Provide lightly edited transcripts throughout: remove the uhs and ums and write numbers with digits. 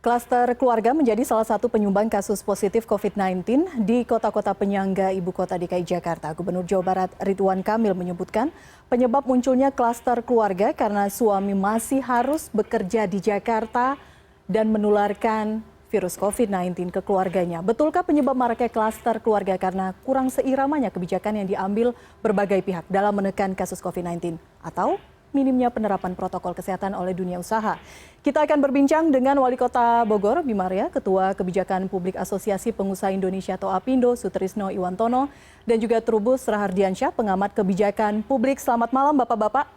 Klaster keluarga menjadi salah satu penyumbang kasus positif COVID-19 di kota-kota penyangga ibu kota DKI Jakarta. Gubernur Jawa Barat Ridwan Kamil menyebutkan penyebab munculnya klaster keluarga karena suami masih harus bekerja di Jakarta dan menularkan virus COVID-19 ke keluarganya. Betulkah penyebab maraknya klaster keluarga karena kurang seiramanya kebijakan yang diambil berbagai pihak dalam menekan kasus COVID-19? Atau minimnya penerapan protokol kesehatan oleh dunia usaha? Kita akan berbincang dengan Wali Kota Bogor, Bima Arya, Ketua Kebijakan Publik Asosiasi Pengusaha Indonesia atau APindo, Sutrisno Iwantono, dan juga Trubus Rahardiansyah, pengamat kebijakan publik. Selamat malam, Bapak-Bapak.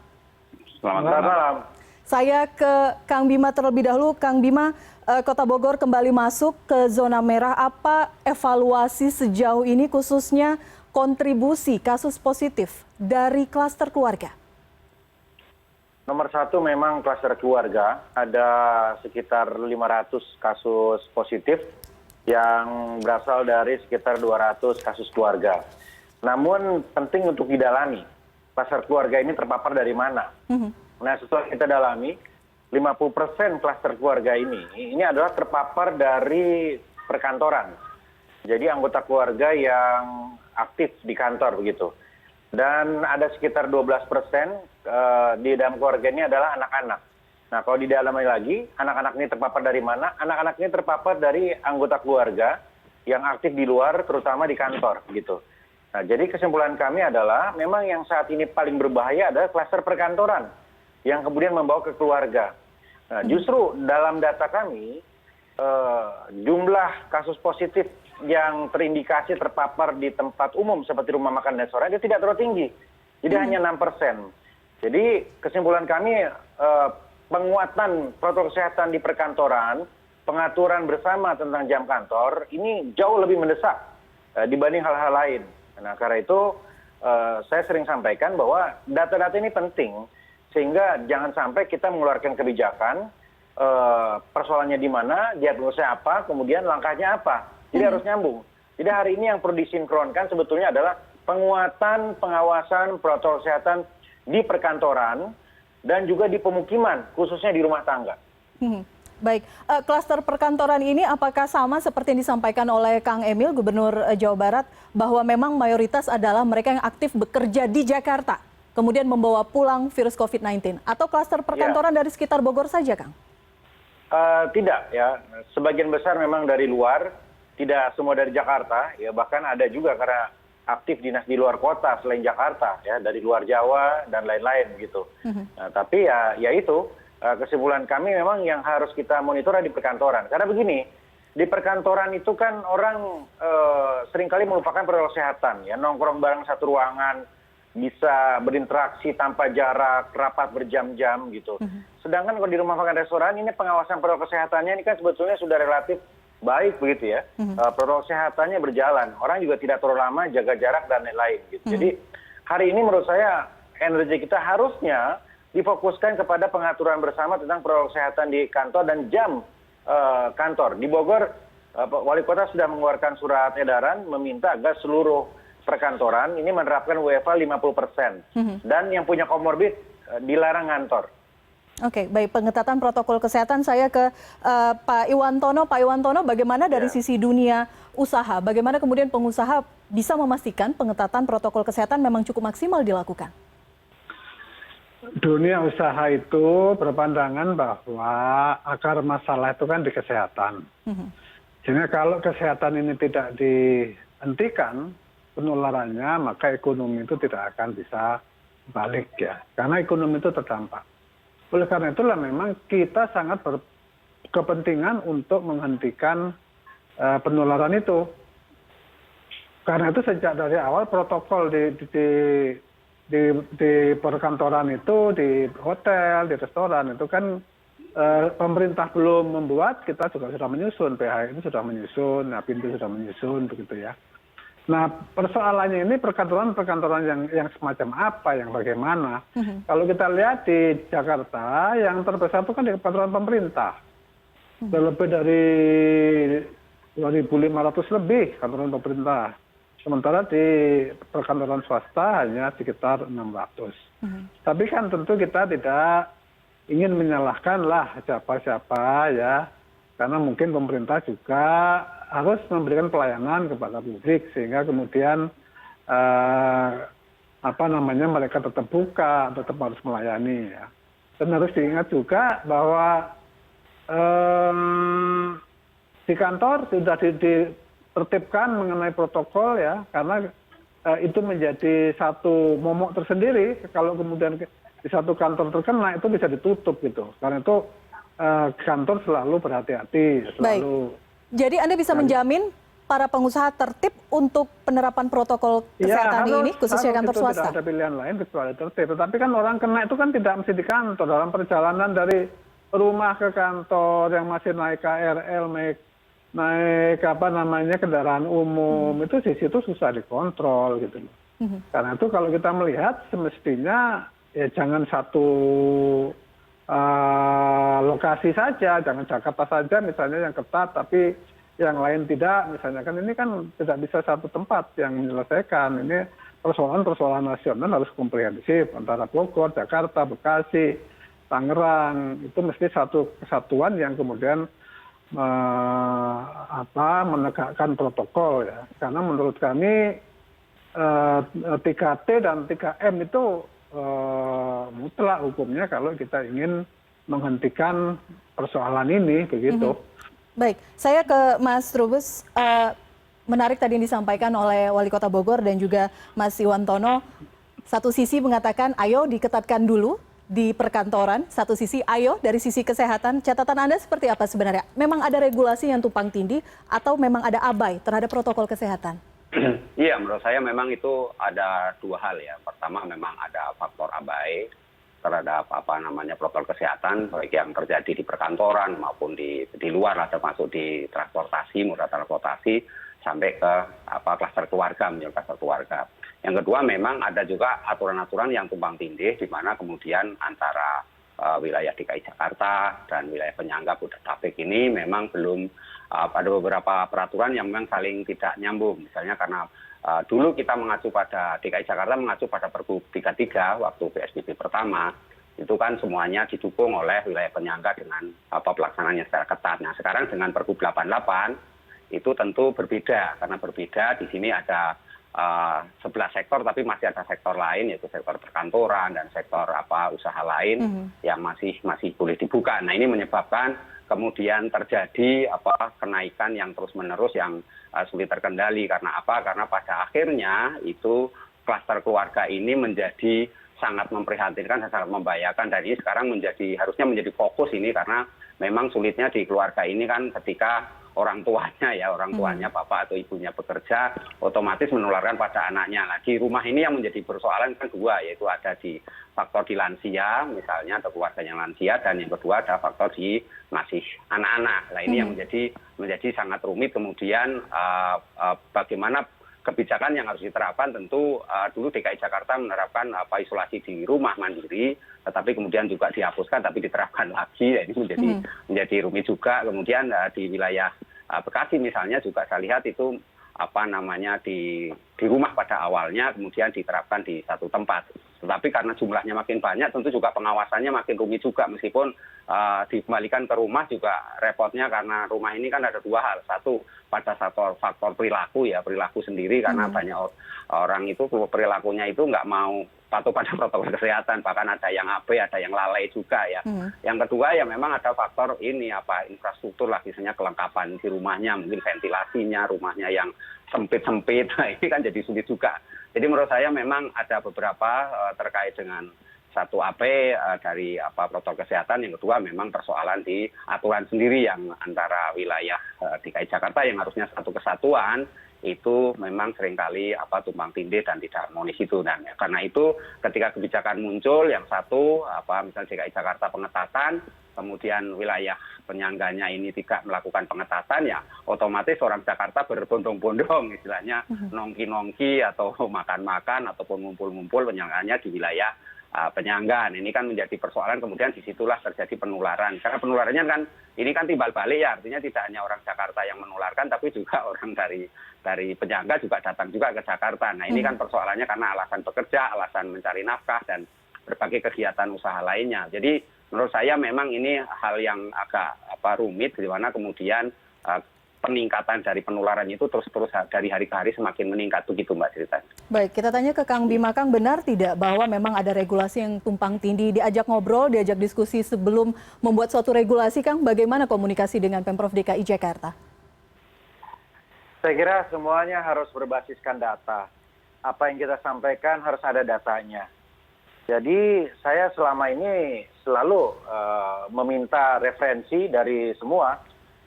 Selamat malam. Saya ke Kang Bima terlebih dahulu. Kang Bima, Kota Bogor kembali masuk ke zona merah. Apa evaluasi sejauh ini khususnya kontribusi kasus positif dari klaster keluarga? Nomor satu memang klaster keluarga, ada sekitar 500 kasus positif yang berasal dari sekitar 200 kasus keluarga. Namun penting untuk didalami, klaster keluarga ini terpapar dari mana? Nah, setelah kita dalami, 50% klaster keluarga ini adalah terpapar dari perkantoran. Jadi anggota keluarga yang aktif di kantor begitu. Dan ada sekitar 12% di dalam keluarga ini adalah anak-anak. Nah, kalau didalami lagi, anak-anak ini terpapar dari mana? Anak-anak ini terpapar dari anggota keluarga yang aktif di luar, terutama di kantor gitu. Nah, jadi kesimpulan kami adalah memang yang saat ini paling berbahaya adalah klaster perkantoran yang kemudian membawa ke keluarga. Nah, justru dalam data kami, jumlah kasus positif yang terindikasi terpapar di tempat umum seperti rumah makan dan restoran itu tidak terlalu tinggi. Jadi hanya 6%. Jadi kesimpulan kami, penguatan protokol kesehatan di perkantoran, pengaturan bersama tentang jam kantor, ini jauh lebih mendesak dibanding hal-hal lain. Nah, karena itu saya sering sampaikan bahwa data-data ini penting, sehingga jangan sampai kita mengeluarkan kebijakan, persoalannya di mana, diagnosanya apa, kemudian langkahnya apa. Jadi harus nyambung. Jadi hari ini yang perlu disinkronkan sebetulnya adalah penguatan pengawasan protokol kesehatan di perkantoran dan juga di pemukiman, khususnya di rumah tangga. Baik, klaster perkantoran ini apakah sama seperti yang disampaikan oleh Kang Emil, Gubernur Jawa Barat, bahwa memang mayoritas adalah mereka yang aktif bekerja di Jakarta, kemudian membawa pulang virus COVID-19? Atau klaster perkantoran dari sekitar Bogor saja, Kang? Tidak, ya. Sebagian besar memang dari luar, tidak semua dari Jakarta, ya, bahkan ada juga karena aktif dinas di luar kota selain Jakarta, ya, dari luar Jawa dan lain-lain gitu. Nah, tapi ya itu kesimpulan kami memang yang harus kita monitor di perkantoran. Karena begini, di perkantoran itu kan orang seringkali melupakan protokol kesehatan, ya, nongkrong bareng satu ruangan, bisa berinteraksi tanpa jarak, rapat berjam-jam gitu. Sedangkan kalau di rumah makan restoran ini pengawasan protokol kesehatannya ini kan sebetulnya sudah relatif baik begitu ya, protokol kesehatannya berjalan, orang juga tidak terlalu lama jaga jarak dan lain-lain gitu. Jadi hari ini menurut saya energi kita harusnya difokuskan kepada pengaturan bersama tentang protokol kesehatan di kantor dan jam kantor. Di Bogor, Wali Kota sudah mengeluarkan surat edaran meminta agar seluruh perkantoran ini menerapkan WFH 50%, dan yang punya komorbid dilarang ngantor. Oke, baik, pengetatan protokol kesehatan. Saya ke Pak Iwantono. Pak Iwantono, bagaimana dari sisi dunia usaha? Bagaimana kemudian pengusaha bisa memastikan pengetatan protokol kesehatan memang cukup maksimal dilakukan? Dunia usaha itu berpandangan bahwa akar masalah itu kan di kesehatan. Jadi kalau kesehatan ini tidak dihentikan penularannya, maka ekonomi itu tidak akan bisa balik, ya. Karena ekonomi itu terdampak. Oleh karena itulah memang kita sangat berkepentingan untuk menghentikan penularan itu. Karena itu sejak dari awal protokol di perkantoran itu, di hotel, di restoran itu kan pemerintah belum membuat, kita juga sudah menyusun, PH itu sudah menyusun, APindo sudah menyusun begitu ya. Nah, persoalannya ini perkantoran yang semacam apa, yang bagaimana? Kalau kita lihat di Jakarta, yang terbesar itu kan di perkantoran pemerintah. Lebih dari 2.500 lebih kantoran pemerintah. Sementara di perkantoran swasta hanya sekitar 600. Tapi kan tentu kita tidak ingin menyalahkan lah siapa-siapa ya karena mungkin pemerintah juga harus memberikan pelayanan kepada publik sehingga kemudian mereka tetap buka, tetap harus melayani ya. Dan harus diingat juga bahwa di kantor sudah ditertibkan mengenai protokol ya, karena itu menjadi satu momok tersendiri kalau kemudian di satu kantor terkena itu bisa ditutup gitu. Karena itu kantor selalu berhati-hati, selalu. Baik. Jadi Anda bisa menjamin para pengusaha tertib untuk penerapan protokol kesehatan ini, khususnya kantor swasta? Tidak ada pilihan lain kecuali tertib. Tetapi kan orang kena itu kan tidak mesti di kantor. Dalam perjalanan dari rumah ke kantor yang masih naik KRL, naik kendaraan umum, itu di situ susah dikontrol gitu loh. Karena itu kalau kita melihat semestinya ya jangan satu lokasi saja, jangan Jakarta saja misalnya yang ketat, tapi yang lain tidak. Misalnya kan ini kan tidak bisa satu tempat yang menyelesaikan. Ini persoalan nasional harus komprehensif antara Bogor, Jakarta, Bekasi, Tangerang. Itu mesti satu kesatuan yang kemudian menegakkan protokol ya. Karena menurut kami 3T dan 3M itu mutlak hukumnya kalau kita ingin menghentikan persoalan ini begitu. Baik, saya ke Mas Trubus. Menarik tadi yang disampaikan oleh Wali Kota Bogor dan juga Mas Iwantono. Satu sisi mengatakan ayo diketatkan dulu di perkantoran, satu sisi ayo dari sisi kesehatan. Catatan Anda seperti apa sebenarnya? Memang ada regulasi yang tumpang tindih atau memang ada abai terhadap protokol kesehatan? Iya, menurut saya memang itu ada dua hal ya. Pertama memang ada faktor abai terhadap protokol kesehatan, baik yang terjadi di perkantoran maupun di luar lah, termasuk di transportasi, moda transportasi, sampai ke klaster keluarga, menjadi klaster keluarga. Yang kedua memang ada juga aturan-aturan yang tumpang tindih, di mana kemudian antara wilayah DKI Jakarta dan wilayah penyangga Bodetabek ini memang belum ada beberapa peraturan yang memang saling tidak nyambung. Misalnya karena dulu kita mengacu pada DKI Jakarta mengacu pada Pergub 33 waktu PSBB pertama, itu kan semuanya didukung oleh wilayah penyangga dengan pelaksanaannya secara ketat. Nah sekarang dengan Pergub 88 itu tentu berbeda, karena berbeda di sini ada 11 sektor tapi masih ada sektor lain, yaitu sektor perkantoran dan sektor usaha lain yang masih boleh dibuka. Nah ini menyebabkan kemudian terjadi kenaikan yang terus-menerus yang sulit terkendali. Karena apa? Karena pada akhirnya itu klaster keluarga ini menjadi sangat memprihatinkan dan sangat membahayakan. Dan ini sekarang harusnya menjadi fokus ini, karena memang sulitnya di keluarga ini kan ketika orang tuanya bapak atau ibunya bekerja, otomatis menularkan pada anaknya. Nah di rumah ini yang menjadi persoalan kan dua, yaitu ada di faktor di lansia misalnya, atau keluarga yang lansia, dan yang kedua ada faktor di masih anak-anak. Nah ini yang menjadi sangat rumit. Kemudian bagaimana kebijakan yang harus diterapkan, tentu dulu DKI Jakarta menerapkan isolasi di rumah mandiri, tetapi kemudian juga dihapuskan tapi diterapkan lagi. Ini menjadi rumit juga. Kemudian di wilayah Bekasi misalnya juga saya lihat itu di rumah pada awalnya, kemudian diterapkan di satu tempat. Tetapi karena jumlahnya makin banyak, tentu juga pengawasannya makin rumit juga, meskipun dikembalikan ke rumah juga repotnya, karena rumah ini kan ada dua hal. Satu, pada faktor perilaku sendiri, karena banyak orang itu perilakunya itu nggak mau patuh pada protokol kesehatan, bahkan ada yang abai, ada yang lalai juga ya. Yang kedua ya memang ada faktor infrastruktur lah, misalnya kelengkapan di rumahnya, mungkin ventilasinya, rumahnya yang sempit-sempit, nah ini kan jadi sulit juga. Jadi menurut saya memang ada beberapa terkait dengan satu dari protokol kesehatan, yang kedua memang persoalan di aturan sendiri yang antara wilayah DKI Jakarta yang harusnya satu kesatuan, itu memang seringkali tumpang tindih dan tidak harmonis itu. Dan karena itu ketika kebijakan muncul, yang satu misalnya DKI Jakarta pengetatan, kemudian wilayah penyangganya ini tidak melakukan pengetatan, ya otomatis orang Jakarta berbondong-bondong istilahnya, nongki-nongki atau makan-makan ataupun ngumpul-ngumpul penyangganya di wilayah penyangga. Ini kan menjadi persoalan, kemudian disitulah terjadi penularan. Karena penularannya kan ini kan timbal balik ya, artinya tidak hanya orang Jakarta yang menularkan, tapi juga orang dari penyangga juga datang juga ke Jakarta. Nah ini kan persoalannya karena alasan bekerja, alasan mencari nafkah, dan berbagai kegiatan usaha lainnya. Jadi menurut saya memang ini hal yang agak rumit, di mana kemudian peningkatan dari penularan itu terus dari hari ke hari semakin meningkat begitu Mbak ceritanya. Baik, kita tanya ke Kang Bima. Kang, benar tidak bahwa memang ada regulasi yang tumpang tindih, diajak ngobrol, diajak diskusi sebelum membuat suatu regulasi, Kang? Bagaimana komunikasi dengan Pemprov DKI Jakarta? Saya kira semuanya harus berbasiskan data. Apa yang kita sampaikan harus ada datanya. Jadi saya selama ini selalu meminta referensi dari semua,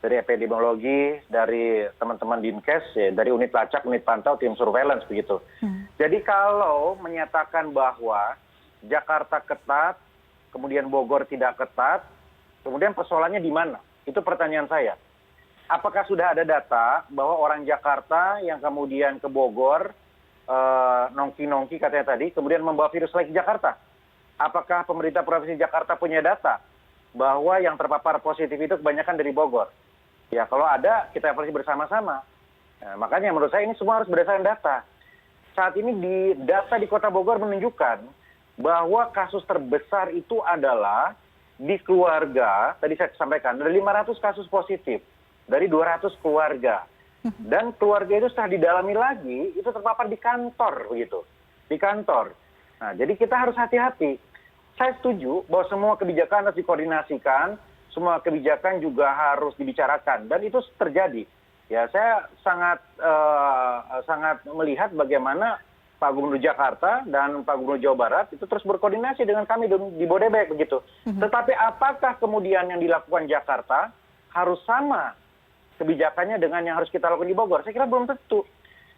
dari epidemiologi, dari teman-teman Dinkes, ya, dari unit lacak, unit pantau, tim surveillance begitu. Jadi kalau menyatakan bahwa Jakarta ketat, kemudian Bogor tidak ketat, kemudian persoalannya di mana? Itu pertanyaan saya. Apakah sudah ada data bahwa orang Jakarta yang kemudian ke Bogor, nongki-nongki katanya tadi, kemudian membawa virus lagi ke Jakarta? Apakah pemerintah Provinsi Jakarta punya data bahwa yang terpapar positif itu kebanyakan dari Bogor? Ya kalau ada, kita evaluasi bersama-sama. Nah, makanya menurut saya ini semua harus berdasarkan data. Saat ini data di Kota Bogor menunjukkan bahwa kasus terbesar itu adalah di keluarga, tadi saya sampaikan, ada 500 kasus positif dari 200 keluarga. Dan keluarga itu setelah didalami lagi, itu terpapar di kantor, begitu. Di kantor. Nah, jadi kita harus hati-hati. Saya setuju bahwa semua kebijakan harus dikoordinasikan, semua kebijakan juga harus dibicarakan, dan itu terjadi. Ya, saya sangat melihat bagaimana Pak Gubernur Jakarta dan Pak Gubernur Jawa Barat itu terus berkoordinasi dengan kami di Bodebek begitu. Tetapi apakah kemudian yang dilakukan Jakarta harus sama kebijakannya dengan yang harus kita lakukan di Bogor? Saya kira belum tentu.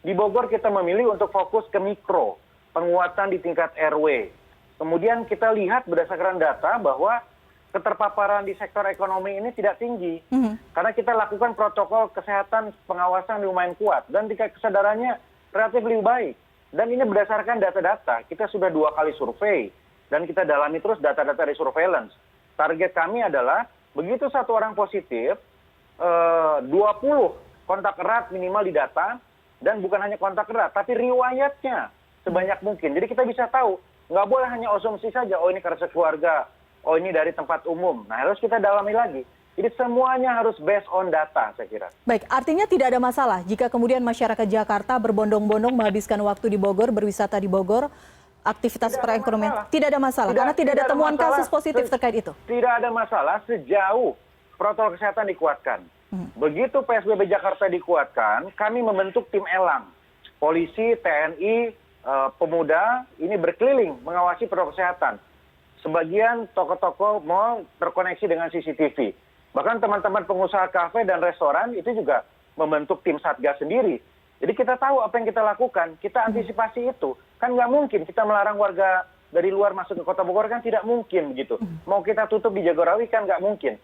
Di Bogor kita memilih untuk fokus ke mikro, penguatan di tingkat RW. Kemudian kita lihat berdasarkan data bahwa keterpaparan di sektor ekonomi ini tidak tinggi. Karena kita lakukan protokol kesehatan pengawasan lumayan kuat. Dan tingkat kesadarannya relatif lebih baik. Dan ini berdasarkan data-data. Kita sudah 2 kali survei. Dan kita dalami terus data-data dari surveillance. Target kami adalah, begitu satu orang positif, 20 kontak erat minimal di data. Dan bukan hanya kontak erat, tapi riwayatnya sebanyak mungkin. Jadi kita bisa tahu, nggak boleh hanya asumsi saja, oh ini karena sekeluarga, oh ini dari tempat umum. Nah, harus kita dalami lagi. Jadi semuanya harus based on data, saya kira. Baik, artinya tidak ada masalah jika kemudian masyarakat Jakarta berbondong-bondong menghabiskan waktu di Bogor, berwisata di Bogor, aktivitas perekonomian. Tidak ada masalah, karena tidak ada temuan kasus positif terkait itu. Tidak ada masalah sejauh protokol kesehatan dikuatkan. Begitu PSBB Jakarta dikuatkan, kami membentuk tim elang. Polisi, TNI, pemuda, ini berkeliling mengawasi protokol kesehatan. Sebagian toko-toko mal terkoneksi dengan CCTV. Bahkan teman-teman pengusaha kafe dan restoran itu juga membentuk tim satgas sendiri. Jadi kita tahu apa yang kita lakukan, kita antisipasi itu. Kan nggak mungkin kita melarang warga dari luar masuk ke Kota Bogor, kan tidak mungkin begitu. Mau kita tutup di Jagorawi kan nggak mungkin.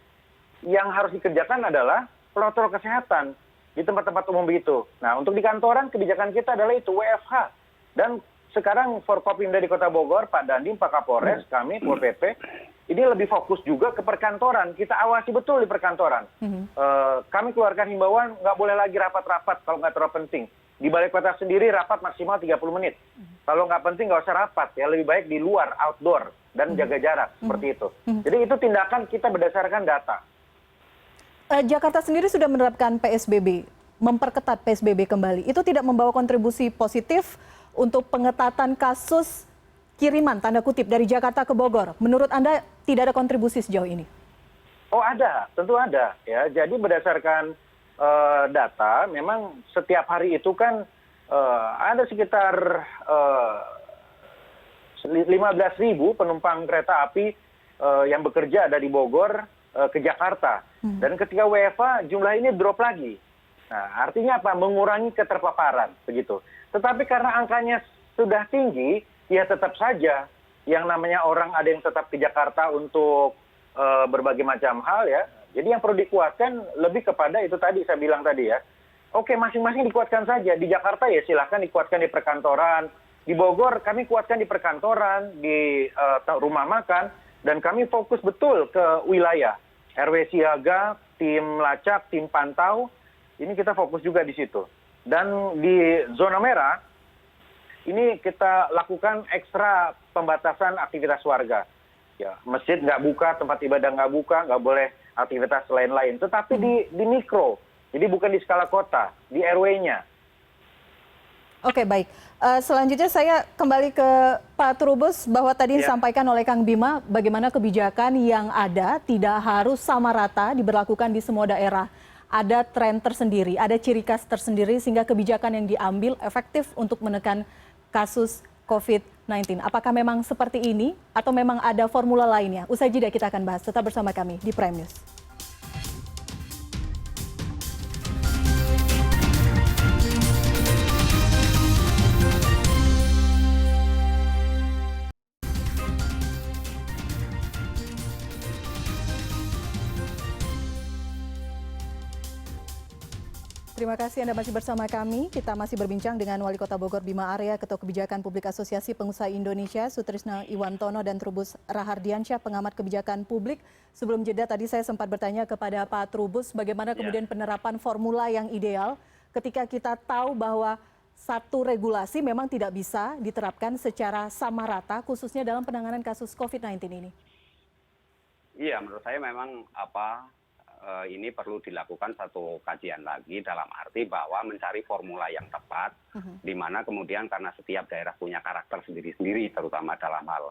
Yang harus dikerjakan adalah protokol kesehatan di tempat-tempat umum begitu. Nah, untuk di kantoran kebijakan kita adalah itu WFH. Dan sekarang Forkopimda di Kota Bogor, Pak Dandim, Pak Kapolres, kami, Pol PP, ini lebih fokus juga ke perkantoran. Kita awasi betul di perkantoran. Kami keluarkan himbauan, nggak boleh lagi rapat-rapat kalau nggak terlalu penting. Di balai kota sendiri rapat maksimal 30 menit. Kalau nggak penting nggak usah rapat, ya lebih baik di luar, outdoor, dan jaga jarak, seperti itu. Jadi itu tindakan kita berdasarkan data. Jakarta sendiri sudah menerapkan PSBB, memperketat PSBB kembali. Itu tidak membawa kontribusi positif untuk pengetatan kasus kiriman, tanda kutip, dari Jakarta ke Bogor. Menurut Anda tidak ada kontribusi sejauh ini? Oh ada, tentu ada. Ya. Jadi berdasarkan data, memang setiap hari itu kan ada sekitar 15.000 penumpang kereta api yang bekerja dari Bogor ke Jakarta. Dan ketika WFH jumlah ini drop lagi. Nah, artinya apa? Mengurangi keterpaparan, begitu. Tetapi karena angkanya sudah tinggi, ya tetap saja yang namanya orang ada yang tetap ke Jakarta untuk berbagai macam hal ya. Jadi yang perlu dikuatkan lebih kepada itu tadi saya bilang tadi ya. Oke, masing-masing dikuatkan saja. Di Jakarta ya silahkan dikuatkan di perkantoran. Di Bogor kami kuatkan di perkantoran, di rumah makan. Dan kami fokus betul ke wilayah. RW siaga, tim lacak, tim pantau. Ini kita fokus juga di situ. Dan di zona merah, ini kita lakukan ekstra pembatasan aktivitas warga. Ya, masjid nggak buka, tempat ibadah nggak buka, nggak boleh aktivitas lain-lain. Tetapi di mikro, jadi bukan di skala kota, di RW-nya. Oke, baik. Selanjutnya saya kembali ke Pak Trubus bahwa tadi disampaikan oleh Kang Bima bagaimana kebijakan yang ada tidak harus sama rata diberlakukan di semua daerah. Ada tren tersendiri, ada ciri khas tersendiri sehingga kebijakan yang diambil efektif untuk menekan kasus COVID-19. Apakah memang seperti ini atau memang ada formula lainnya? Usai jeda kita akan bahas. Tetap bersama kami di Prime News. Terima kasih Anda masih bersama kami. Kita masih berbincang dengan Wali Kota Bogor Bima Arya, Ketua Kebijakan Publik Asosiasi Pengusaha Indonesia, Sutrisno Iwantono, dan Trubus Rahardiansyah, pengamat kebijakan publik. Sebelum jeda tadi saya sempat bertanya kepada Pak Trubus bagaimana kemudian penerapan formula yang ideal ketika kita tahu bahwa satu regulasi memang tidak bisa diterapkan secara sama rata, khususnya dalam penanganan kasus COVID-19 ini. Iya, menurut saya memang ini perlu dilakukan satu kajian lagi dalam arti bahwa mencari formula yang tepat, di mana kemudian karena setiap daerah punya karakter sendiri-sendiri, terutama dalam hal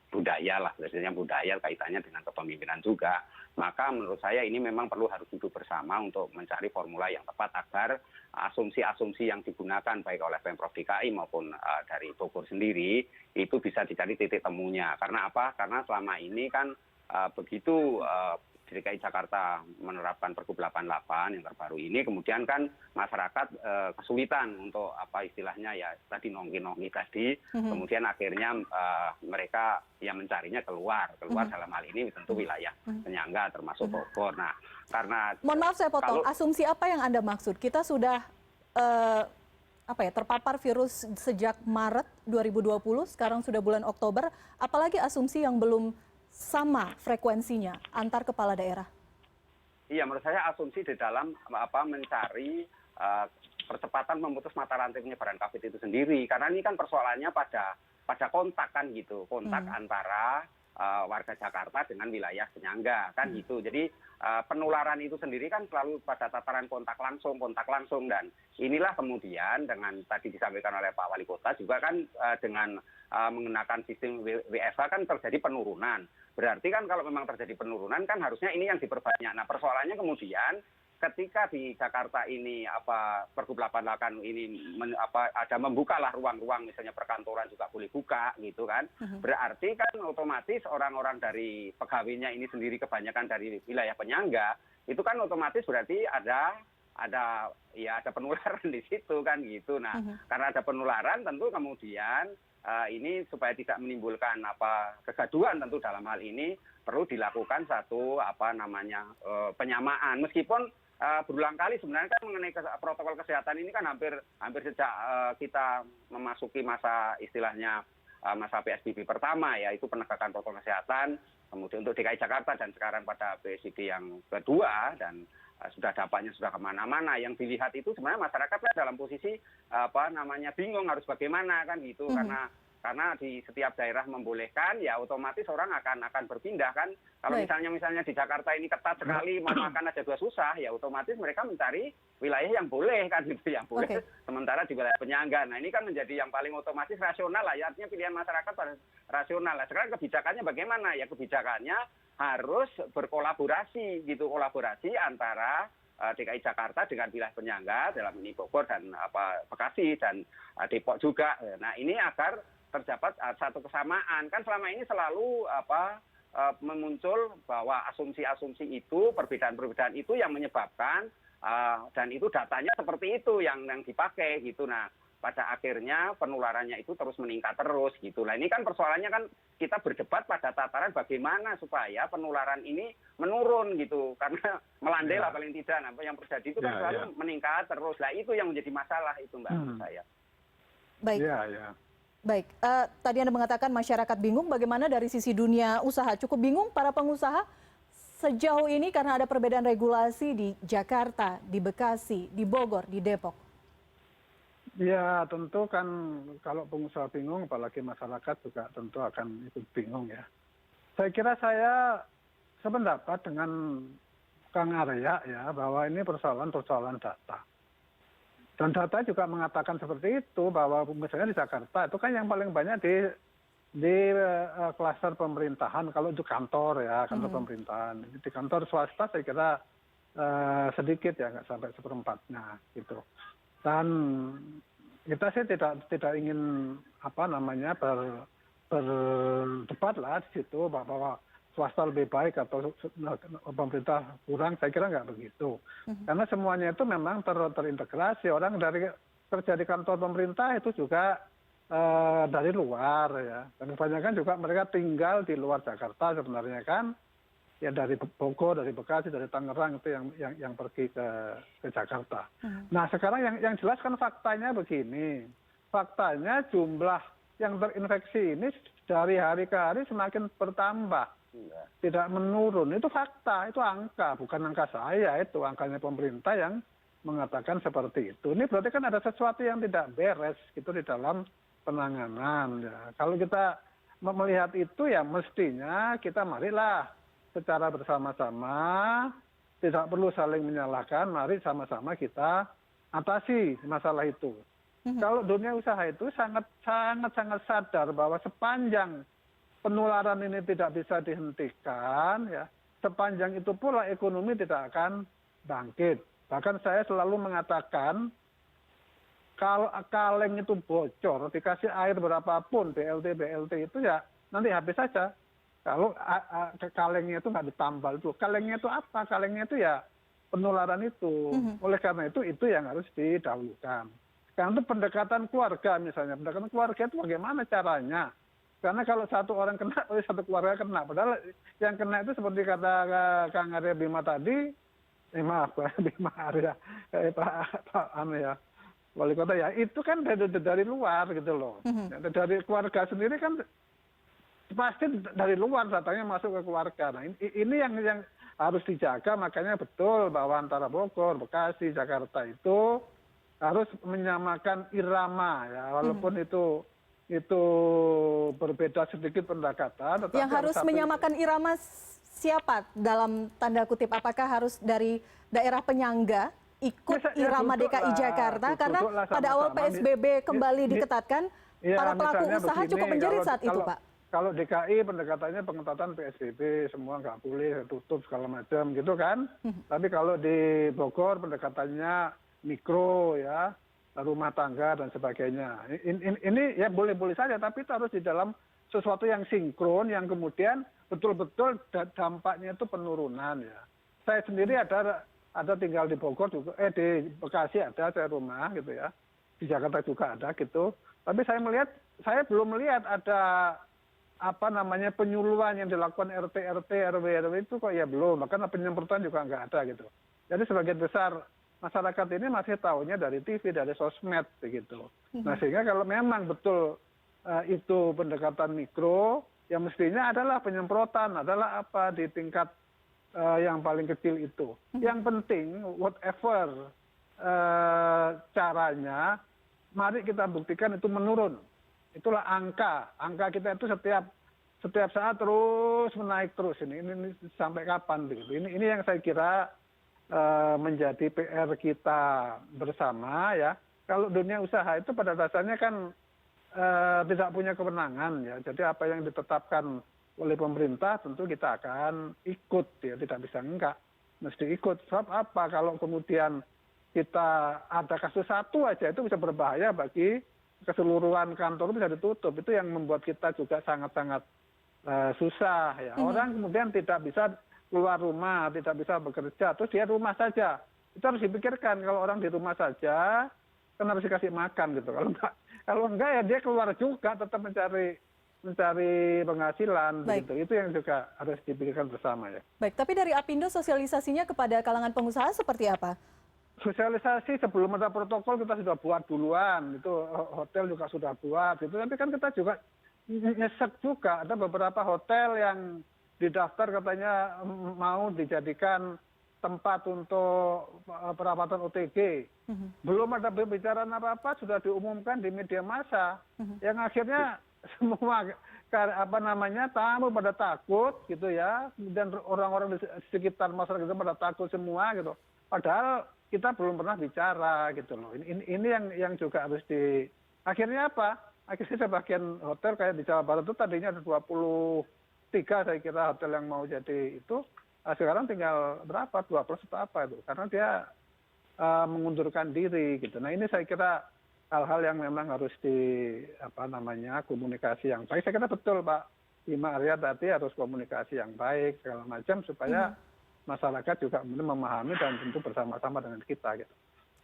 budaya lah, biasanya budaya kaitannya dengan kepemimpinan juga, maka menurut saya ini memang harus duduk bersama untuk mencari formula yang tepat agar asumsi-asumsi yang digunakan baik oleh Pemprov DKI maupun dari Bogor sendiri itu bisa dicari titik temunya. Karena apa? Karena selama ini kan begitu DKI Jakarta menerapkan Pergub 88 yang terbaru ini, kemudian kan masyarakat kesulitan untuk istilahnya ya tadi nongki-nongki tadi, kemudian akhirnya mereka yang mencarinya keluar dalam hal ini tentu wilayah penyangga termasuk Bogor. Nah, karena mohon maaf saya potong, asumsi apa yang Anda maksud? Kita sudah terpapar virus sejak Maret 2020, sekarang sudah bulan Oktober, apalagi asumsi yang belum sama frekuensinya antar kepala daerah? Iya, menurut saya asumsi di dalam mencari percepatan memutus mata rantai penyebaran COVID itu sendiri, karena ini kan persoalannya pada kontak kan gitu, kontak antara warga Jakarta dengan wilayah penyangga kan gitu. Jadi penularan itu sendiri kan selalu pada tataran kontak langsung, dan inilah kemudian dengan tadi disampaikan oleh Pak Wali Kota juga kan dengan menggunakan sistem WFH kan terjadi penurunan. Berarti kan kalau memang terjadi penurunan kan harusnya ini yang diperbanyak. Nah, persoalannya kemudian ketika di Jakarta ini Pergub 88 ini ada membukalah ruang-ruang misalnya perkantoran juga boleh buka gitu kan. Berarti kan otomatis orang-orang dari pegawainya ini sendiri kebanyakan dari wilayah penyangga, itu kan otomatis berarti ada penularan di situ kan gitu. Nah, karena ada penularan tentu kemudian ini supaya tidak menimbulkan kegaduhan, tentu dalam hal ini perlu dilakukan satu penyamaan. Meskipun berulang kali sebenarnya kan mengenai protokol kesehatan ini kan hampir sejak kita memasuki masa istilahnya masa PSBB pertama, yaitu penegakan protokol kesehatan, kemudian untuk DKI Jakarta dan sekarang pada PSBB yang kedua, dan sudah dampaknya sudah kemana-mana. Yang dilihat itu sebenarnya masyarakat kan dalam posisi bingung harus bagaimana kan gitu, karena di setiap daerah membolehkan, ya otomatis orang akan berpindah kan. Kalau misalnya di Jakarta ini ketat sekali, mau makan aja dua susah, ya otomatis mereka mencari wilayah yang boleh kan gitu, yang boleh. Sementara di wilayah penyangga, nah ini kan menjadi yang paling otomatis rasional lah, ya artinya pilihan masyarakat pada rasional lah. Sekarang kebijakannya bagaimana? Ya kebijakannya harus berkolaborasi gitu, kolaborasi antara DKI Jakarta dengan wilayah penyangga dalam ini Bogor dan Bekasi dan Depok juga. Nah ini agar terdapat satu kesamaan. Kan selama ini selalu memuncul bahwa asumsi-asumsi itu, perbedaan-perbedaan itu yang menyebabkan dan itu datanya seperti itu yang dipakai gitu. Nah, pada akhirnya penularannya itu terus meningkat terus gitu. Nah, ini kan persoalannya kan kita berdebat pada tataran bagaimana supaya penularan ini menurun gitu. Karena melandai lah paling tidak. Nah, yang terjadi itu kan selalu meningkat terus. Nah, itu yang menjadi masalah itu Mbak menurut saya. Baik. Baik, tadi Anda mengatakan masyarakat bingung, bagaimana dari sisi dunia usaha? Cukup bingung para pengusaha sejauh ini karena ada perbedaan regulasi di Jakarta, di Bekasi, di Bogor, di Depok? Ya tentu kan kalau pengusaha bingung, apalagi masyarakat juga tentu akan ikut bingung ya. Saya kira saya sependapat dengan Kang Arya ya bahwa ini persoalan data. Dan data juga mengatakan seperti itu bahwa misalnya di Jakarta itu kan yang paling banyak di klaster pemerintahan kalau itu kantor ya kantor pemerintahan. Di kantor swasta saya kira sedikit ya nggak sampai seperempatnya gitu. Dan kita sih tidak ingin apa namanya berdebat lah di situ bahwa swasta lebih baik atau pemerintah kurang, saya kira nggak begitu. Karena semuanya itu memang terintegrasi. Orang dari kerja di kantor pemerintah itu juga dari luar ya. Dan kebanyakan juga mereka tinggal di luar Jakarta sebenarnya kan. Ya dari Bogor, dari Bekasi, dari Tangerang itu yang pergi ke Jakarta. Nah sekarang yang jelas kan faktanya begini. Faktanya jumlah yang terinfeksi ini dari hari ke hari semakin bertambah. Tidak menurun, itu fakta, itu angka, bukan angka saya, itu angkanya pemerintah yang mengatakan seperti itu. Ini berarti kan ada sesuatu yang tidak beres gitu di dalam penanganan. Ya. Kalau kita melihat itu ya mestinya kita marilah secara bersama-sama, tidak perlu saling menyalahkan, mari sama-sama kita atasi masalah itu. Kalau dunia usaha itu sangat sadar bahwa sepanjang penularan ini tidak bisa dihentikan, ya, sepanjang itu pula ekonomi tidak akan bangkit. Bahkan saya selalu mengatakan, kalau kaleng itu bocor, dikasih air berapapun, BLT itu ya nanti habis saja. Kalau kalengnya itu nggak ditambal itu, kalengnya itu apa? Kalengnya itu ya penularan itu. Oleh karena itu yang harus didahulukan. Karena itu pendekatan keluarga misalnya, pendekatan keluarga itu bagaimana caranya? Karena kalau satu orang kena, satu keluarga kena. Padahal yang kena itu seperti kata Kang Arya Bima tadi, maaf Bima Arya, Pak ya, wali kota ya, itu kan dari luar gitu loh. Dari keluarga sendiri kan pasti dari luar datanya masuk ke keluarga. Nah ini yang harus dijaga, makanya betul bahwa antara Bogor, Bekasi, Jakarta itu harus menyamakan irama ya, walaupun itu berbeda sedikit pendekatan. Yang harus menyamakan irama siapa dalam tanda kutip? Apakah harus dari daerah penyangga ikut irama DKI Jakarta? Karena pada awal PSBB kembali diketatkan, para pelaku usaha cukup menjerit saat itu, Pak. Kalau DKI pendekatannya pengetatan PSBB, semua nggak boleh tutup segala macam gitu kan. Tapi kalau di Bogor pendekatannya mikro ya, rumah tangga dan sebagainya. Ini ya boleh-boleh saja, tapi itu harus di dalam sesuatu yang sinkron, yang kemudian betul-betul dampaknya itu penurunan ya. Saya sendiri ada tinggal di Bogor juga, di Bekasi ada saya rumah gitu ya, di Jakarta juga ada gitu. Tapi saya belum melihat ada apa namanya penyuluhan yang dilakukan RT, RW itu kok ya belum. Bahkan penyemprotan juga nggak ada gitu. Jadi sebagian besar masyarakat ini masih tahunya dari TV, dari sosmed begitu. Nah sehingga kalau memang betul itu pendekatan mikro, ya mestinya adalah penyemprotan, adalah apa di tingkat yang paling kecil itu. Yang penting whatever caranya, mari kita buktikan itu menurun. Itulah angka kita itu setiap saat terus menaik terus ini sampai kapan begitu. Ini yang saya kira menjadi PR kita bersama ya. Kalau dunia usaha itu pada dasarnya kan tidak punya kewenangan ya. Jadi apa yang ditetapkan oleh pemerintah tentu kita akan ikut ya, tidak bisa enggak, mesti ikut. Sebab apa? Kalau kemudian kita ada kasus satu aja itu bisa berbahaya bagi keseluruhan kantor bisa ditutup. Itu yang membuat kita juga sangat-sangat susah ya. Orang kemudian tidak bisa keluar rumah, tidak bisa bekerja, terus dia rumah saja. Itu harus dipikirkan, kalau orang di rumah saja kan harus dikasih makan gitu. Kalau enggak ya dia keluar juga tetap mencari penghasilan gitu. Itu yang juga harus dipikirkan bersama ya. Baik, tapi dari Apindo sosialisasinya kepada kalangan pengusaha seperti apa? Sosialisasi sebelum ada protokol kita sudah buat duluan, itu hotel juga sudah buat gitu. Tapi kan kita juga nyesek juga, ada beberapa hotel yang didaftar katanya mau dijadikan tempat untuk perawatan OTG. Belum ada pembicaraan apa-apa sudah diumumkan di media massa. Yang akhirnya semua tamu pada takut gitu ya, dan orang-orang di sekitar masyarakat itu pada takut semua gitu. Padahal kita belum pernah bicara gitu loh. Ini yang juga harus akhirnya apa? Akhirnya sebagian hotel kayak di Jawa Barat itu tadinya ada 23 saya kira hotel yang mau jadi itu, sekarang tinggal berapa? 12 atau apa itu? Karena dia mengundurkan diri gitu. Nah ini saya kira hal-hal yang memang harus komunikasi yang baik. Saya kira betul Pak Bima Arya tadi, harus komunikasi yang baik segala macam supaya masyarakat juga memahami dan tentu bersama-sama dengan kita gitu.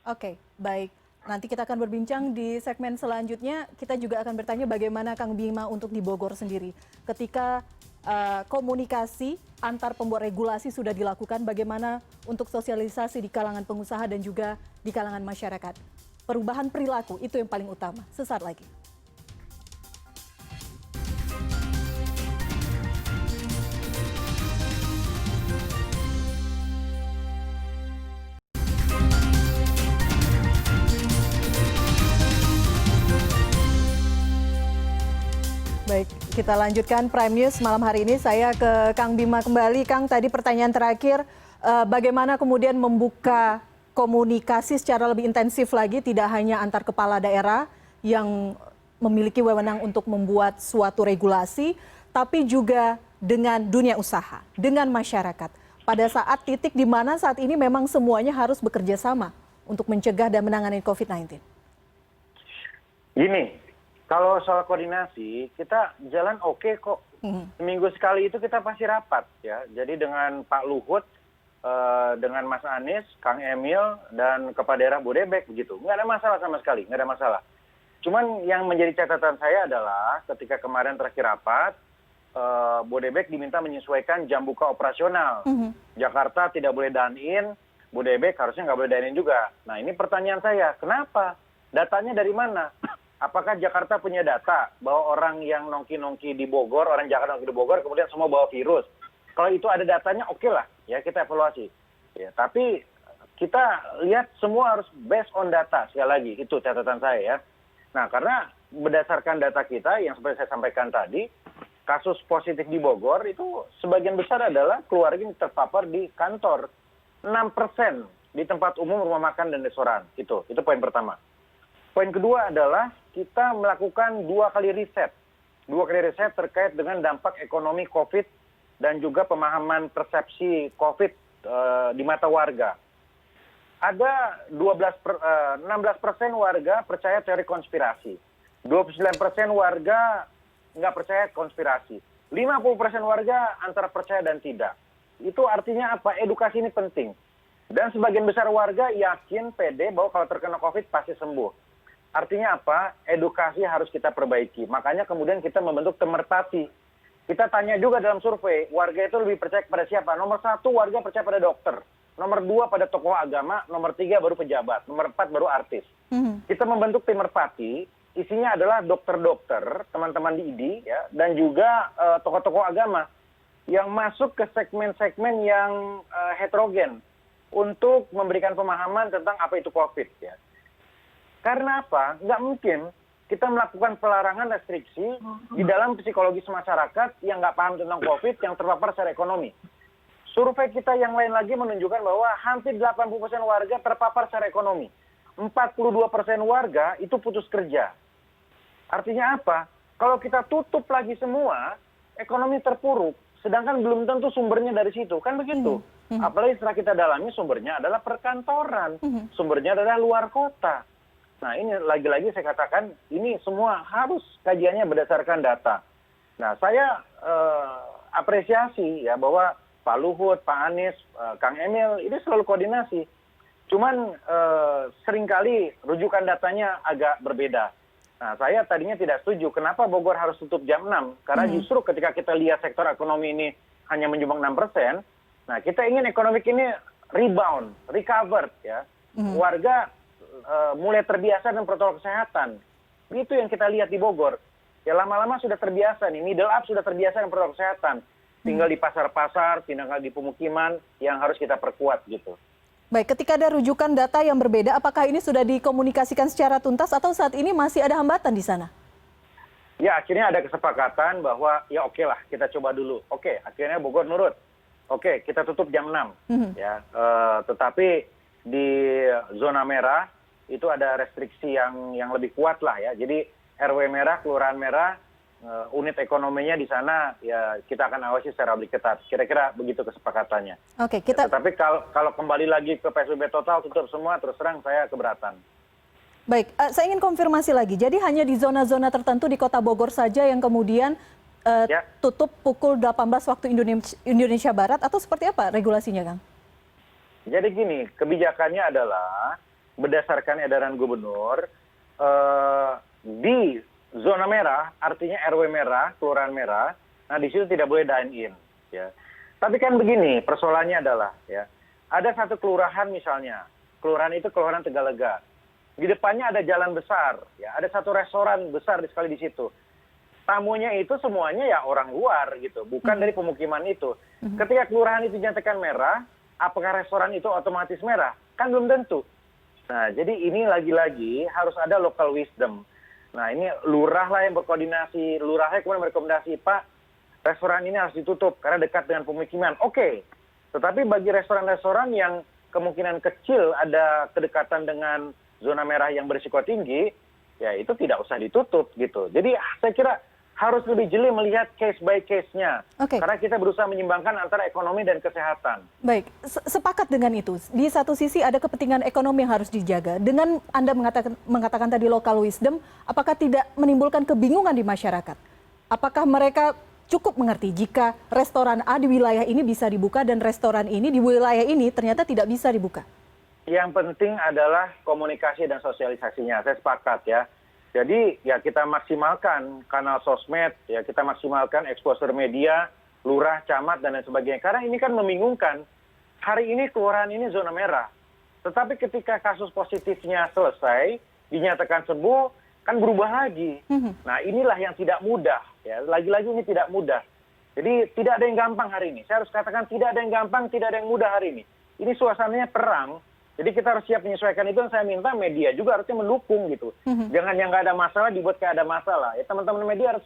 Oke, baik. Nanti kita akan berbincang di segmen selanjutnya. Kita juga akan bertanya bagaimana Kang Bima untuk di Bogor sendiri. Ketika komunikasi antar pembuat regulasi sudah dilakukan, bagaimana untuk sosialisasi di kalangan pengusaha dan juga di kalangan masyarakat. Perubahan perilaku itu yang paling utama. Sesaat lagi. Baik, kita lanjutkan Prime News malam hari ini. Saya ke Kang Bima kembali. Kang, tadi pertanyaan terakhir, bagaimana kemudian membuka komunikasi secara lebih intensif lagi, tidak hanya antar kepala daerah yang memiliki wewenang untuk membuat suatu regulasi, tapi juga dengan dunia usaha, dengan masyarakat. Pada saat titik di mana saat ini memang semuanya harus bekerja sama untuk mencegah dan menangani COVID-19. Gini, kalau soal koordinasi, kita jalan oke kok. Seminggu sekali itu kita pasti rapat ya. Jadi dengan Pak Luhut, dengan Mas Anies, Kang Emil, dan Kepala Daerah Bodebek begitu. Nggak ada masalah sama sekali, nggak ada masalah. Cuman yang menjadi catatan saya adalah ketika kemarin terakhir rapat, Bodebek diminta menyesuaikan jam buka operasional. Jakarta tidak boleh dine-in, Bodebek harusnya nggak boleh dine-in juga. Nah ini pertanyaan saya, kenapa? Datanya dari mana? Apakah Jakarta punya data bahwa orang yang nongki-nongki di Bogor, orang Jakarta nongki di Bogor, kemudian semua bawa virus? Kalau itu ada datanya, oke lah, ya kita evaluasi. Ya, tapi kita lihat semua harus based on data, sekali lagi, itu catatan saya ya. Nah, karena berdasarkan data kita, yang seperti saya sampaikan tadi, kasus positif di Bogor itu sebagian besar adalah keluarga yang terpapar di kantor. 6% di tempat umum, rumah makan, dan restoran. Itu poin pertama. Poin kedua adalah kita melakukan 2 kali riset. 2 kali riset terkait dengan dampak ekonomi COVID dan juga pemahaman persepsi COVID di mata warga. Ada 16% warga percaya teori konspirasi. 29% warga nggak percaya konspirasi. 50% warga antara percaya dan tidak. Itu artinya apa? Edukasi ini penting. Dan sebagian besar warga yakin, pede bahwa kalau terkena COVID pasti sembuh. Artinya apa? Edukasi harus kita perbaiki. Makanya kemudian kita membentuk Temerpati. Kita tanya juga dalam survei, warga itu lebih percaya kepada siapa? Nomor 1 warga percaya pada dokter. Nomor 2 pada tokoh agama. Nomor 3 baru pejabat. Nomor 4 baru artis. Kita membentuk Temerpati. Isinya adalah dokter-dokter, teman-teman di ID, ya, dan juga tokoh-tokoh agama yang masuk ke segmen-segmen yang heterogen untuk memberikan pemahaman tentang apa itu COVID. Ya. Karena apa? Nggak mungkin kita melakukan pelarangan restriksi di dalam psikologis masyarakat yang nggak paham tentang COVID, yang terpapar secara ekonomi. Survei kita yang lain lagi menunjukkan bahwa hampir 80% warga terpapar secara ekonomi. 42% warga itu putus kerja. Artinya apa? Kalau kita tutup lagi semua, ekonomi terpuruk. Sedangkan belum tentu sumbernya dari situ. Kan begitu. Apalagi setelah kita dalami, sumbernya adalah perkantoran. Sumbernya adalah luar kota. Nah ini lagi-lagi saya katakan, ini semua harus kajiannya berdasarkan data. Nah saya apresiasi ya bahwa Pak Luhut, Pak Anies, Kang Emil ini selalu koordinasi. Cuman seringkali rujukan datanya agak berbeda. Nah saya tadinya tidak setuju, kenapa Bogor harus tutup jam 6? Karena justru ketika kita lihat sektor ekonomi ini hanya menyumbang 6%, nah kita ingin ekonomi ini rebound, recovered ya. Warga mulai terbiasa dengan protokol kesehatan. Itu yang kita lihat di Bogor. Ya lama-lama sudah terbiasa nih, middle up sudah terbiasa dengan protokol kesehatan. tinggal di pasar-pasar, tinggal di pemukiman yang harus kita perkuat gitu. Baik, ketika ada rujukan data yang berbeda, apakah ini sudah dikomunikasikan secara tuntas atau saat ini masih ada hambatan di sana? Ya akhirnya ada kesepakatan bahwa ya oke lah kita coba dulu. Oke, akhirnya Bogor nurut. Oke, kita tutup jam 6. Ya, tetapi di zona merah itu ada restriksi yang lebih kuat lah ya. Jadi RW merah, kelurahan merah, unit ekonominya di sana ya kita akan awasi secara lebih ketat. Kira-kira begitu kesepakatannya. Oke, Tetapi kalau kembali lagi ke PSBB total tutup semua, terus terang saya keberatan. Baik, saya ingin konfirmasi lagi. Jadi hanya di zona-zona tertentu di Kota Bogor saja yang kemudian tutup pukul 18 waktu Indonesia Barat atau seperti apa regulasinya, Kang? Jadi gini, kebijakannya adalah berdasarkan edaran gubernur di zona merah, artinya RW merah, kelurahan merah, nah di situ tidak boleh dine in. Ya. Tapi kan begini, persoalannya adalah ya, ada satu kelurahan misalnya, kelurahan itu kelurahan Tegalega. Di depannya ada jalan besar, ya, ada satu restoran besar sekali di situ. Tamunya itu semuanya ya orang luar gitu, bukan dari pemukiman itu. Ketika kelurahan itu dinyatakan merah, apakah restoran itu otomatis merah? Kan belum tentu. Nah, jadi ini lagi-lagi harus ada local wisdom. Nah, ini lurah lah yang berkoordinasi, lurahnya kemudian merekomendasi, Pak, restoran ini harus ditutup karena dekat dengan pemukiman. Oke, tetapi bagi restoran-restoran yang kemungkinan kecil ada kedekatan dengan zona merah yang berisiko tinggi, ya itu tidak usah ditutup gitu. Jadi saya kira harus lebih jeli melihat case by case-nya. Karena kita berusaha menyimbangkan antara ekonomi dan kesehatan. Baik, sepakat dengan itu. Di satu sisi ada kepentingan ekonomi yang harus dijaga. Dengan Anda mengatakan tadi local wisdom, apakah tidak menimbulkan kebingungan di masyarakat? Apakah mereka cukup mengerti jika restoran A di wilayah ini bisa dibuka dan restoran ini di wilayah ini ternyata tidak bisa dibuka? Yang penting adalah komunikasi dan sosialisasinya. Saya sepakat ya. Jadi ya kita maksimalkan kanal sosmed, ya kita maksimalkan exposure media, lurah, camat, dan lain sebagainya. Karena ini kan membingungkan. Hari ini kelurahan ini zona merah. Tetapi ketika kasus positifnya selesai, dinyatakan sembuh, kan berubah lagi. Nah inilah yang tidak mudah. Ya. Lagi-lagi ini tidak mudah. Jadi tidak ada yang gampang hari ini. Saya harus katakan tidak ada yang gampang, tidak ada yang mudah hari ini. Ini suasananya perang. Jadi kita harus siap menyesuaikan itu, dan saya minta media juga harusnya mendukung gitu. Jangan yang nggak ada masalah dibuat kayak ada masalah. Ya teman-teman media harus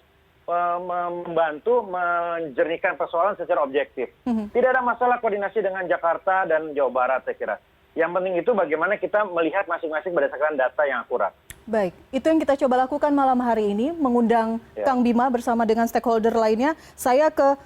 membantu menjernihkan persoalan secara objektif. Tidak ada masalah koordinasi dengan Jakarta dan Jawa Barat saya kira. Yang penting itu bagaimana kita melihat masing-masing berdasarkan data yang akurat. Baik, itu yang kita coba lakukan malam hari ini, mengundang Kang Bima bersama dengan stakeholder lainnya. Saya ke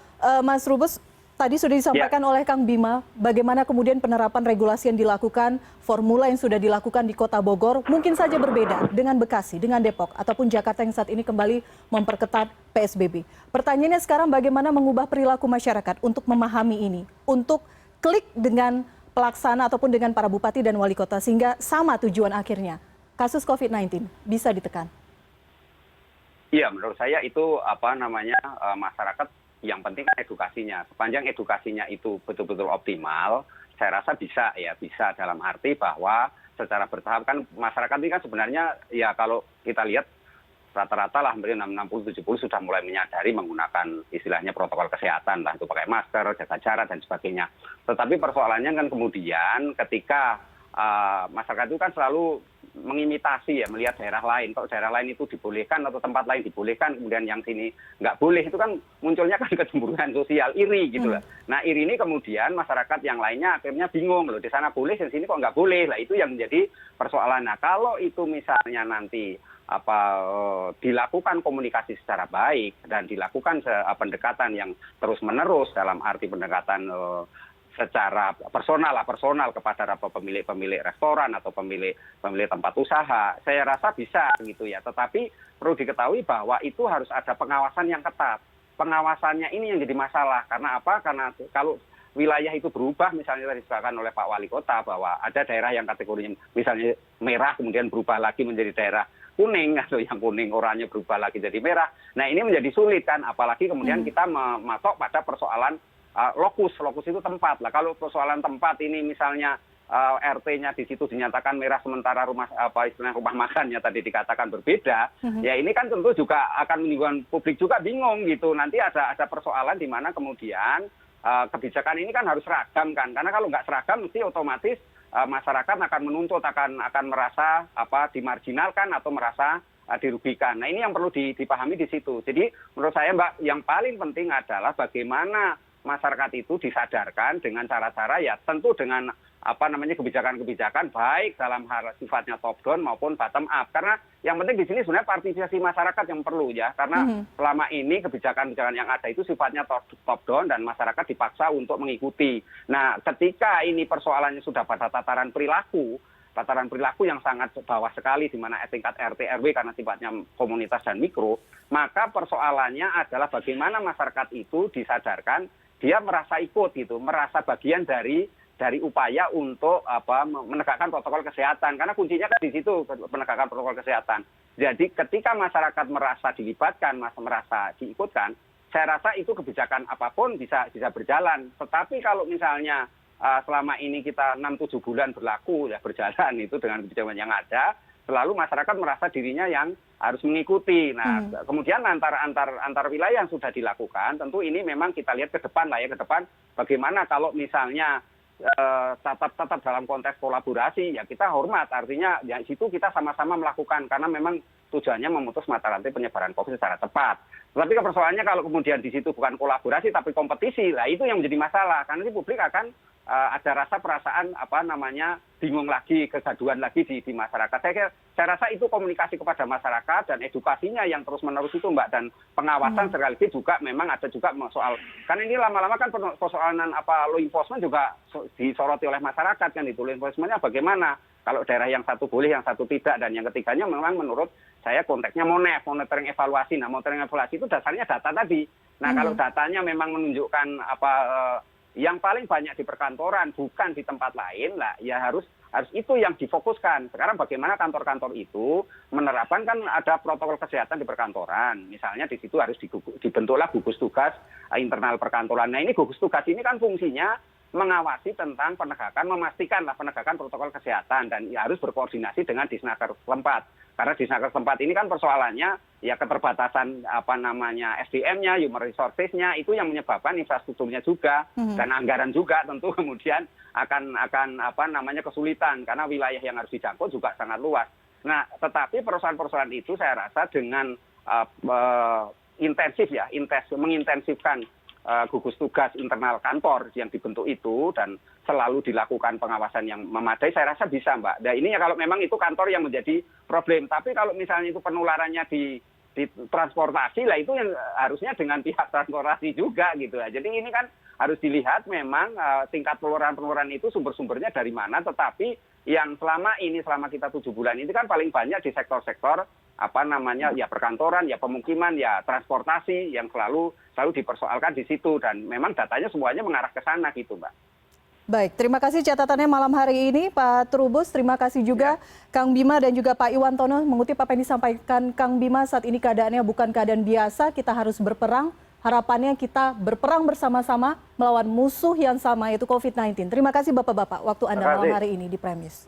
Mas Rubus. Tadi sudah disampaikan oleh Kang Bima, bagaimana kemudian penerapan regulasi yang dilakukan, formula yang sudah dilakukan di Kota Bogor, mungkin saja berbeda dengan Bekasi, dengan Depok, ataupun Jakarta yang saat ini kembali memperketat PSBB. Pertanyaannya sekarang bagaimana mengubah perilaku masyarakat untuk memahami ini, untuk klik dengan pelaksana ataupun dengan para bupati dan wali kota, sehingga sama tujuan akhirnya, kasus COVID-19 bisa ditekan. Iya, menurut saya itu masyarakat yang penting kan edukasinya. Sepanjang edukasinya itu betul-betul optimal, saya rasa bisa dalam arti bahwa secara bertahap kan masyarakat ini kan sebenarnya ya kalau kita lihat rata-rata lah hampir 60-70 sudah mulai menyadari menggunakan istilahnya protokol kesehatan lah, itu pakai masker, jaga jarak dan sebagainya. Tetapi persoalannya kan kemudian ketika masyarakat itu kan selalu mengimitasi ya, melihat daerah lain. Kalau daerah lain itu dibolehkan atau tempat lain dibolehkan, kemudian yang sini nggak boleh, itu kan munculnya kan kecemburuan sosial, iri gitu loh. Nah iri ini kemudian masyarakat yang lainnya akhirnya bingung loh, di sana boleh, di sini kok nggak boleh. Lah itu yang menjadi persoalan. Nah kalau itu misalnya nanti dilakukan komunikasi secara baik dan dilakukan pendekatan yang terus menerus dalam arti pendekatan secara personal kepada pemilik restoran atau pemilik tempat usaha, saya rasa bisa gitu ya. Tetapi perlu diketahui bahwa itu harus ada pengawasan yang ketat. Pengawasannya ini yang jadi masalah. Karena apa? Karena kalau wilayah itu berubah, misalnya tadi disebutkan oleh Pak Wali Kota bahwa ada daerah yang kategorinya misalnya merah kemudian berubah lagi menjadi daerah kuning, atau yang kuning oranye berubah lagi jadi merah. Nah ini menjadi sulit kan, apalagi kemudian kita mematok pada persoalan lokus itu tempat lah. Kalau persoalan tempat ini misalnya RT-nya di situ dinyatakan merah sementara rumah makannya tadi dikatakan berbeda, ya ini kan tentu juga akan menimbulkan publik juga bingung gitu. Nanti ada persoalan di mana kemudian kebijakan ini kan harus seragam kan, karena kalau nggak seragam mesti otomatis masyarakat akan menuntut, akan merasa dimarginalkan atau merasa dirugikan. Nah ini yang perlu dipahami di situ. Jadi menurut saya Mbak, yang paling penting adalah bagaimana masyarakat itu disadarkan dengan cara-cara ya tentu dengan kebijakan-kebijakan baik dalam hal sifatnya top down maupun bottom up. Karena yang penting di sini sebenarnya partisipasi masyarakat yang perlu ya. Karena selama ini kebijakan-kebijakan yang ada itu sifatnya top down dan masyarakat dipaksa untuk mengikuti. Nah, ketika ini persoalannya sudah pada tataran perilaku yang sangat bawah sekali di mana tingkat RT RW karena sifatnya komunitas dan mikro, maka persoalannya adalah bagaimana masyarakat itu disadarkan dia merasa ikut gitu, merasa bagian dari upaya untuk menegakkan protokol kesehatan, karena kuncinya kan di situ penegakan protokol kesehatan. Jadi ketika masyarakat merasa dilibatkan, merasa diikutkan, saya rasa itu kebijakan apapun bisa berjalan. Tetapi kalau misalnya selama ini kita 6-7 bulan berjalan itu dengan kebijakan yang ada, selalu masyarakat merasa dirinya yang harus mengikuti. Nah, kemudian antar wilayah yang sudah dilakukan, tentu ini memang kita lihat ke depan bagaimana kalau misalnya tetap dalam konteks kolaborasi, ya kita hormat, artinya ya situ kita sama-sama melakukan karena memang tujuannya memutus mata rantai penyebaran COVID secara tepat. Tapi persoalannya kalau kemudian di situ bukan kolaborasi tapi kompetisi, lah itu yang menjadi masalah karena nanti publik akan ada rasa perasaan bingung lagi, kegaduhan lagi di masyarakat. Saya rasa itu komunikasi kepada masyarakat dan edukasinya yang terus-menerus itu Mbak, dan pengawasan sekaligus juga memang ada juga soal, karena ini lama-lama kan persoalan law enforcement juga disoroti oleh masyarakat kan itu. Law enforcementnya bagaimana? Kalau daerah yang satu boleh, yang satu tidak, dan yang ketiganya memang menurut saya konteksnya monitoring evaluasi. Nah, monitoring evaluasi itu dasarnya data tadi. Nah, kalau datanya memang menunjukkan yang paling banyak di perkantoran bukan di tempat lain, lah ya harus itu yang difokuskan. Sekarang bagaimana kantor-kantor itu menerapkan, kan ada protokol kesehatan di perkantoran. Misalnya di situ harus dibentuklah gugus tugas internal perkantoran. Nah, ini gugus tugas ini kan fungsinya mengawasi tentang memastikanlah penegakan protokol kesehatan, dan ya harus berkoordinasi dengan Disnaker setempat. Karena Disnaker setempat ini kan persoalannya ya keterbatasan SDM-nya, human resources-nya, itu yang menyebabkan infrastrukturnya juga dan anggaran juga tentu kemudian akan kesulitan karena wilayah yang harus dijangkau juga sangat luas. Nah, tetapi perusahaan-perusahaan itu saya rasa dengan mengintensifkan gugus tugas internal kantor yang dibentuk itu dan selalu dilakukan pengawasan yang memadai, saya rasa bisa Mbak. Nah ini ya kalau memang itu kantor yang menjadi problem. Tapi kalau misalnya itu penularannya di transportasi, lah itu yang harusnya dengan pihak transportasi juga gitu ya. Jadi ini kan harus dilihat memang tingkat penularan itu sumber-sumbernya dari mana. Tetapi yang selama kita 7 bulan ini kan paling banyak di sektor-sektor ya perkantoran, ya pemukiman, ya transportasi yang selalu dipersoalkan di situ, dan memang datanya semuanya mengarah ke sana gitu Mbak. Baik, terima kasih catatannya malam hari ini Pak Trubus. Terima kasih juga Kang Bima dan juga Pak Iwantono. Mengutip apa yang disampaikan Kang Bima, saat ini keadaannya bukan keadaan biasa, kita harus berperang. Harapannya kita berperang bersama-sama melawan musuh yang sama, yaitu COVID-19. Terima kasih Bapak-Bapak waktu Anda malam hari ini di Prime News.